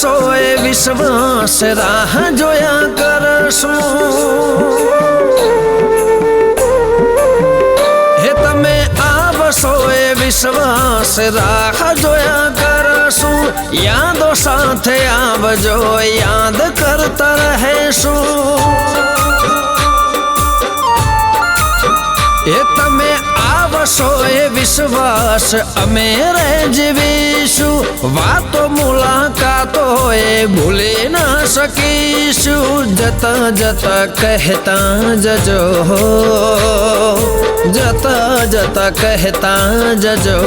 આવશોએ વિશ્વાસ રાહ જોયા કરશું હે તમે આવશોએ વિશ્વાસ રાહ જોયા કરશું યાદો સાથે આવજો યાદ કરતા રહેશું એ તમે આવશો એ વિશ્વાસ અમે જીવીશું વાતો મુલાકાતો એ ભૂલી ના શકીશું જતા જતા કહેતા જજો જતા જતા કહેતા જજો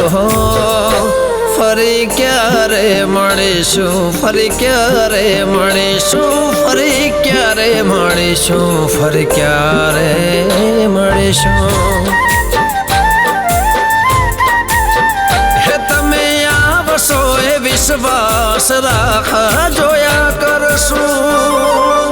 ફરી ક્યારે મળીશું ફરી ક્યારે મળીશું ફરી ક્યારે મળીશું ફરી ક્યારે મળીશું હે તમે આવશો એ વિશ્વાસ રાહ જોયા કરશું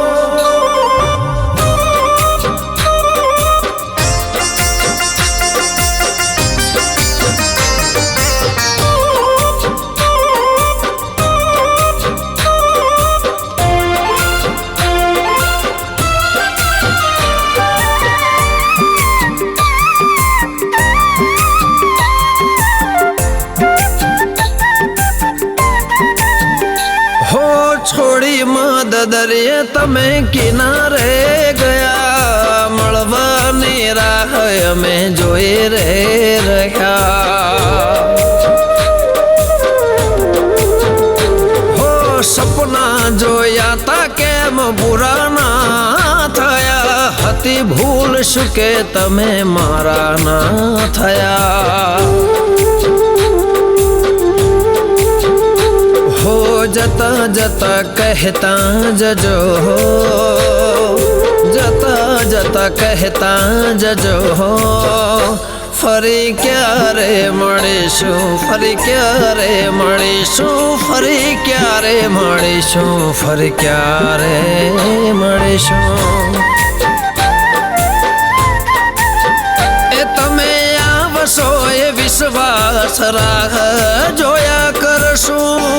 છોડી મદ દરિયે તમે કિનારે ગયા મળવાની રાહ અમે જોઈ રે રહ્યા હો સપના જોયા તા કેમ પૂરા ના થયા હતી ભૂલ શું કે તમે મારા ના થયા जता जता कहता जजो जता जता कहता जजो फरी क्यारे મળીશું ફરી ક્યારે મળીશું ફરી ક્યારે મળીશું ફરી ક્યારે મળીશું એ તમે આવશો એ વિશ્વાસ રાહ જોયા કરશું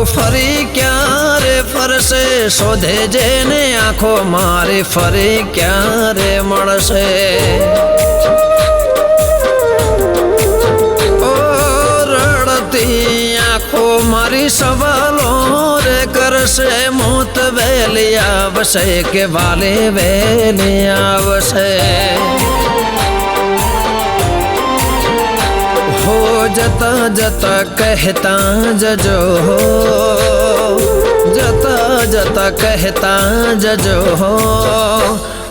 ફરી ક્યારે ફરશે શોધે જેને આંખો મારી ફરી ક્યારે મળશે ઓ રડતી આંખો મારી સવાલો રે કરશે મોત વહેલી આવશે કે વાલે વહેલી આવશે जता जता कहता जजो जता जता कहता जजो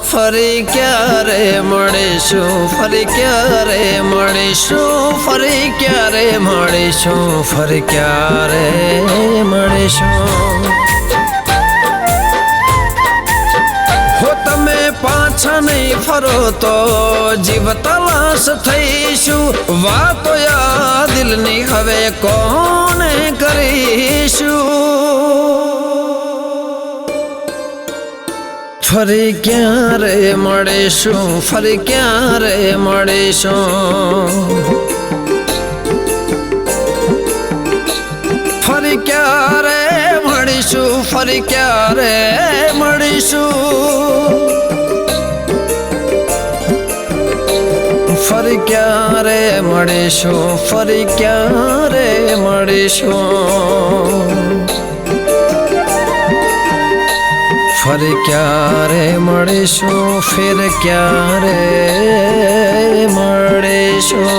ફરી ક્યારે મળીશું ફરી ક્યારે મળીશું ફરી ક્યારે મળીશું ફરી ક્યારે મળીશું હો તમે પાછા નહીં ફરો તો જીવ તલાશ થઈશું વાતો યા દિલની હવે કોને કરીશું ફરી ક્યારે મળીશું ફરી ક્યારે મળીશું ફરી ક્યારે મળીશું ફરી ક્યારે મળીશું ફરી ક્યારે મળીશું ફરી ક્યારે મળીશું ફરી ક્યારે મળીશું ફિર ક્યારે મળીશું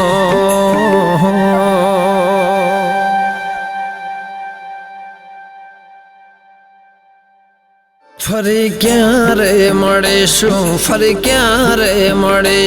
ફરી ક્યારે મળીશું ફરી ક્યારે મળીશું